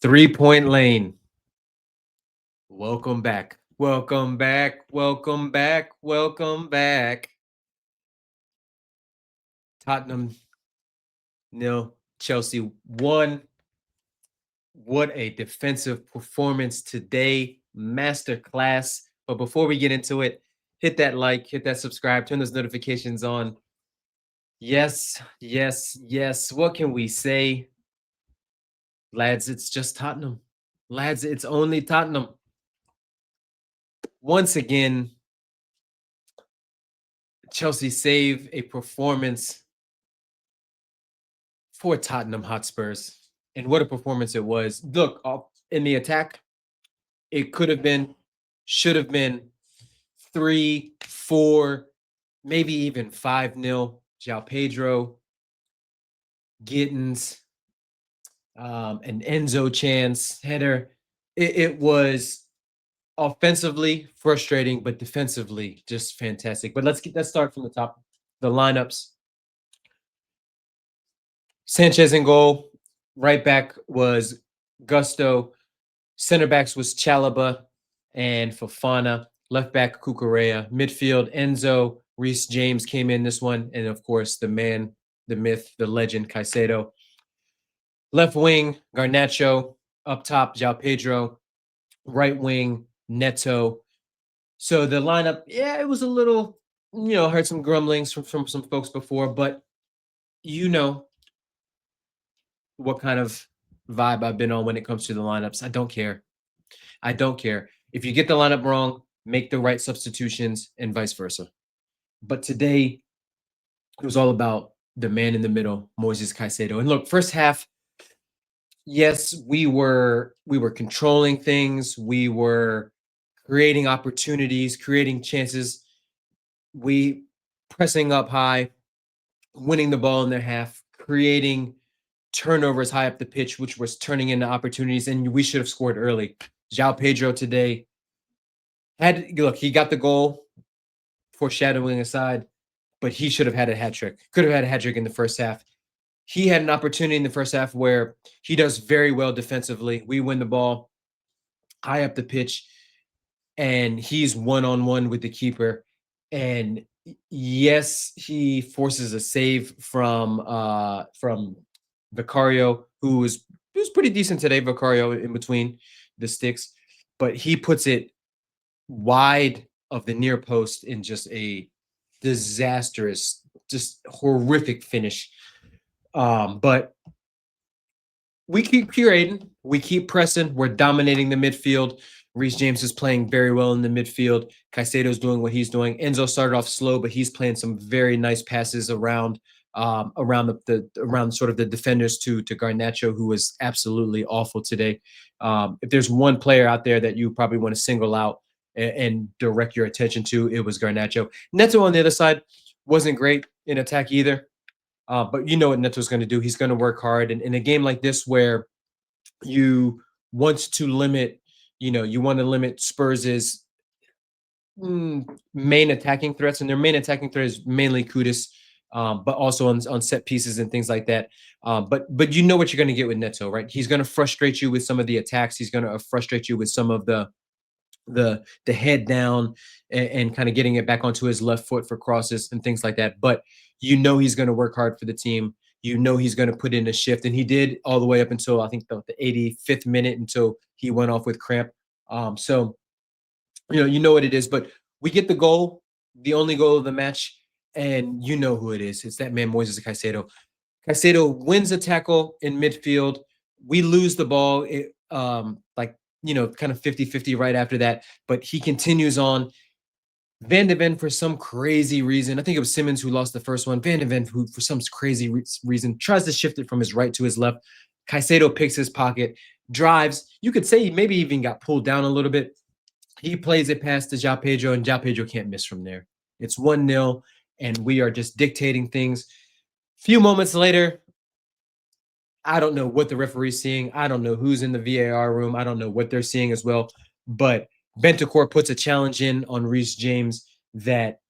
3-point lane. Welcome back. Welcome back. Welcome back. Welcome back. Tottenham nil, Chelsea 1. What a defensive performance today. Masterclass. But before we get into it, hit that like, hit that subscribe, turn those notifications on. Yes, yes, yes. What can we say? Lads, it's just Tottenham. Lads, it's only Tottenham. Once again, Chelsea save a performance for Tottenham Hotspurs. And what a performance it was. Look, in the attack, it could have been, should have been 3, 4, maybe even 5-0. João Pedro, Gittins, an Enzo chance header. It was offensively frustrating, but defensively just fantastic. But let's start from the top. The lineups. Sanchez in goal. Right back was Gusto. Center backs was Chalaba and Fofana. Left back Cucurella. Midfield Enzo. Reece James came in this one, and of course the man, the myth, the legend Caicedo. Left wing Garnacho. Up top João Pedro. Right wing Neto. So the lineup, yeah, it was a little, heard some grumblings from some folks before, but you know what kind of vibe I've been on when it comes to the lineups. I don't care. I don't care. If you get the lineup wrong, make the right substitutions and vice versa. But today, it was all about the man in the middle, Moises Caicedo. And look, first half, yes, we were controlling things. We were creating opportunities, creating chances. We pressing up high, winning the ball in their half, creating turnovers high up the pitch, which was turning into opportunities, and we should have scored early. João Pedro today he got the goal, foreshadowing aside, but he should have had a hat trick. Could have had a hat trick in the first half. He had an opportunity in the first half where he does very well defensively. We win the ball high up the pitch, and he's one-on-one with the keeper. And yes, he forces a save from Vicario, who was pretty decent today. Vicario in between the sticks, but he puts it wide of the near post in just a disastrous, just horrific finish. But we keep curating, we keep pressing, we're dominating the midfield. Reece James is playing very well in the midfield. Caicedo's doing what he's doing. Enzo started off slow, but he's playing some very nice passes around around sort of the defenders to Garnacho, who was absolutely awful today. If there's one player out there that you probably want to single out and direct your attention to, it was Garnacho. Neto on the other side wasn't great in attack either. But you know what Neto's going to do. He's going to work hard. And in a game like this where you want to limit, you want to limit Spurs' main attacking threats, and their main attacking threat is mainly Kudus, but also on set pieces and things like that. But you know what you're going to get with Neto, right? He's going to frustrate you with some of the attacks. He's going to frustrate you with some of the head down and kind of getting it back onto his left foot for crosses and things like that. But he's going to work hard for the team. He's going to put in a shift, and he did all the way up until I think the 85th minute until he went off with cramp. So you know what it is. But we get the goal, the only goal of the match, and you know who it is. It's that man Moises Caicedo. Caicedo wins a tackle in midfield. We lose the ball, kind of 50-50 right after that. But he continues on. Van de Ven, for some crazy reason, I think it was Simmons who lost the first one. Van de Ven, who for some crazy reason tries to shift it from his right to his left. Caicedo picks his pocket, drives. You could say he maybe even got pulled down a little bit. He plays it past to João Pedro, and João Pedro can't miss from there. It's 1-0, and we are just dictating things. Few moments later, I don't know what the referee's seeing. I don't know who's in the VAR room. I don't know what they're seeing as well. But Bentancur puts a challenge in on Reece James that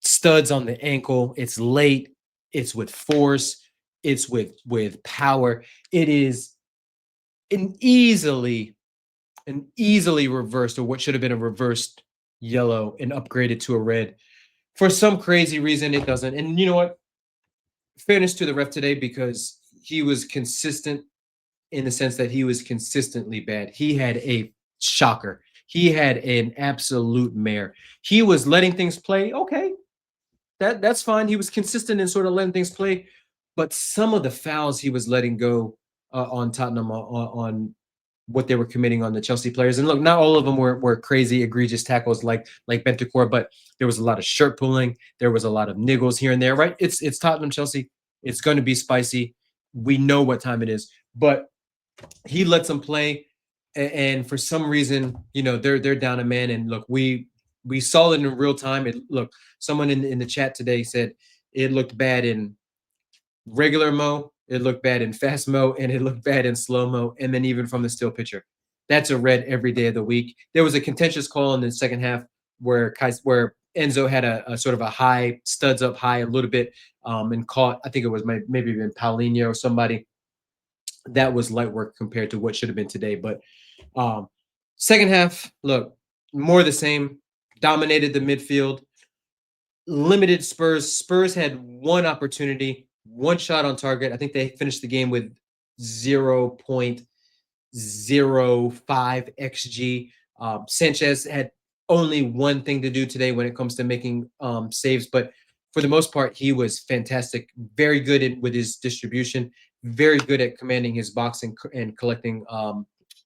studs on the ankle. It's late. It's with force. It's with power. It is an easily easily reversed, or what should have been a reversed yellow and upgraded to a red. For some crazy reason, it doesn't. And you know what? Fairness to the ref today, because he was consistent in the sense that he was consistently bad. He had a shocker. He had an absolute mare. He was letting things play. Okay, that's fine. He was consistent in sort of letting things play, but some of the fouls he was letting go on Tottenham, on what they were committing on the Chelsea players. And look, not all of them were crazy, egregious tackles like Bentancur, but there was a lot of shirt pulling. There was a lot of niggles here and there. Right? It's Tottenham, Chelsea. It's going to be spicy. We know what time it is, but he lets them play, and for some reason, they're down a man. And look, we saw it in real time. Look, someone in the chat today said it looked bad in regular mo, it looked bad in fast mo, and it looked bad in slow mo, and then even from the still picture. That's a red every day of the week. There was a contentious call in the second half where Enzo had a sort of a high, studs up high a little bit, and caught, I think it was maybe even Paulinho or somebody. That was light work compared to what should have been today. But um, second half, look, more the same. Dominated the midfield, limited Spurs. Spurs had one opportunity, one shot on target. I think they finished the game with 0.05 xG. Sanchez had only one thing to do today when it comes to making saves, but for the most part, he was fantastic. Very good with his distribution. Very good at commanding his box and collecting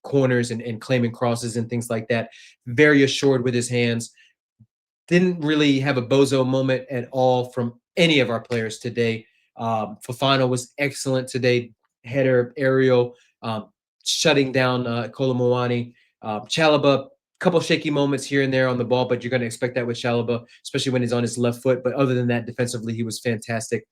corners and claiming crosses and things like that. Very assured with his hands. Didn't really have a bozo moment at all from any of our players today. Fofana was excellent today. Header, aerial, shutting down Kolomouani. Chalaba, couple shaky moments here and there on the ball, but you're going to expect that with Chalaba, especially when he's on his left foot. But other than that, defensively, he was fantastic.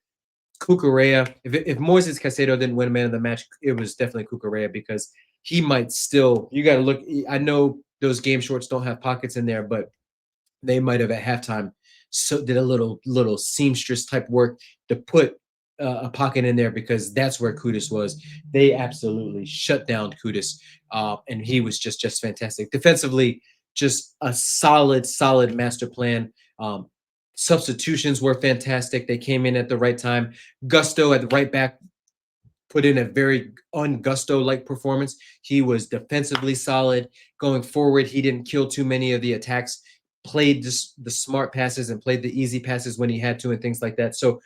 Cucurella, if Moises Caicedo didn't win man of the match, it was definitely Cucurella, because he might still, you got to look. I know those game shorts don't have pockets in there, but they might have at halftime did a little seamstress type work to put a pocket in there, because that's where Kudus was. They absolutely shut down Kudus, and he was just fantastic defensively. Just a solid master plan. Substitutions were fantastic. They came in at the right time. Gusto at the right back put in a very un-Gusto like performance. He was defensively solid. Going forward, he didn't kill too many of the attacks, played just the smart passes and played the easy passes when he had to and things like that. So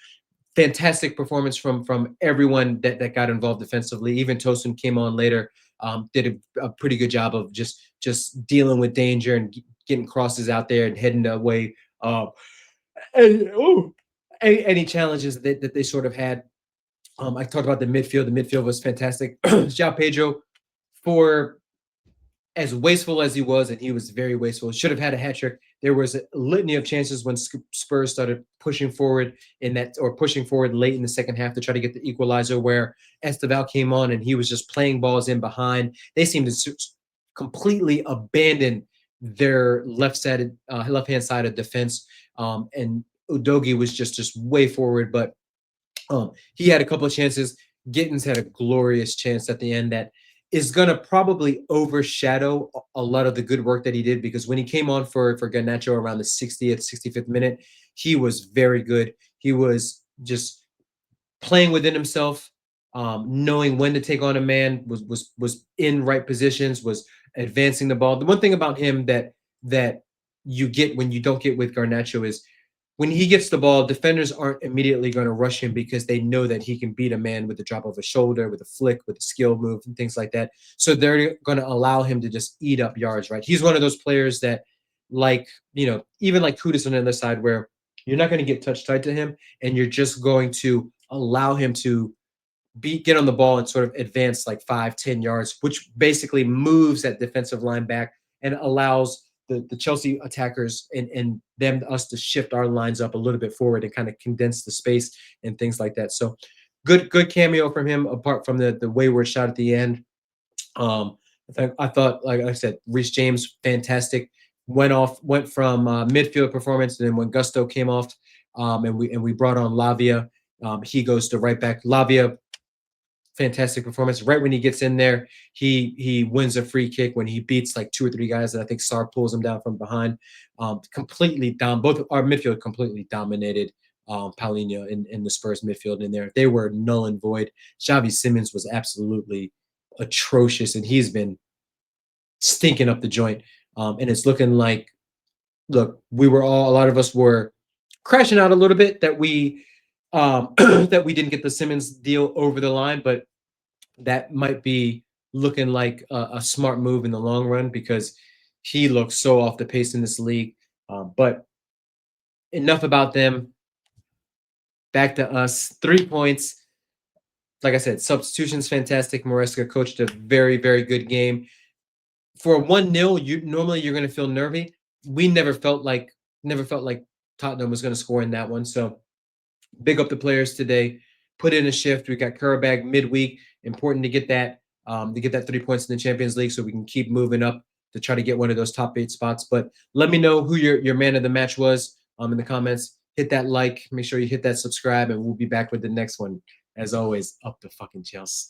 fantastic performance from everyone that got involved defensively. Even Tosun came on later, did a pretty good job of just dealing with danger and getting crosses out there and heading away. And, any challenges that they sort of had. I talked about the midfield. The midfield was fantastic. João Pedro, for as wasteful as he was, and he was very wasteful, should have had a hat trick. There was a litany of chances when Spurs started pushing forward pushing forward late in the second half to try to get the equalizer, where Esteval came on and he was just playing balls in behind. They seemed to completely abandon their left-hand side of defense, and Udogie was just way forward, but he had a couple of chances. Gittins had a glorious chance at the end that is going to probably overshadow a lot of the good work that he did, because when he came on for Garnacho around the 60th, 65th minute, he was very good. He was just playing within himself, knowing when to take on a man, was in right positions, was advancing the ball. The one thing about him that you get when you don't get with Garnacho is when he gets the ball, defenders aren't immediately going to rush him, because they know that he can beat a man with the drop of a shoulder, with a flick, with a skill move, and things like that. So they're going to allow him to just eat up yards, right? He's one of those players that, like, even like Kudus on the other side, where you're not going to get touch tight to him, and you're just going to allow him to get on the ball and sort of advance like 5-10 yards, which basically moves that defensive line back and allows the Chelsea attackers and us to shift our lines up a little bit forward and kind of condense the space and things like that. So good cameo from him, apart from the wayward shot at the end. I thought, like I said, Reece James, fantastic. Went from midfield performance, and then when Gusto came off, and we brought on Lavia, he goes to right back. Lavia fantastic performance. Right when he gets in there, he wins a free kick when he beats like 2 or 3 guys, and I think Sarr pulls him down from behind. Completely both our midfield completely dominated Paulinho in the Spurs midfield in there. They were null and void. Xavi Simons was absolutely atrocious, and he's been stinking up the joint. And it's looking like, look, a lot of us were crashing out a little bit that we that we didn't get the Simmons deal over the line, but that might be looking like a smart move in the long run because he looks so off the pace in this league. But enough about them. Back to us. 3 points. Like I said, substitution's fantastic. Maresca coached a very, very good game. For a 1-0, you're going to feel nervy. We never felt like Tottenham was going to score in that one. So big up the players today. Put in a shift. We got Karabag midweek. Important to get that 3 points in the Champions League so we can keep moving up to try to get one of those top 8 spots. But let me know who your man of the match was in the comments. Hit that like. Make sure you hit that subscribe, and we'll be back with the next one. As always, up to fucking Chelsea.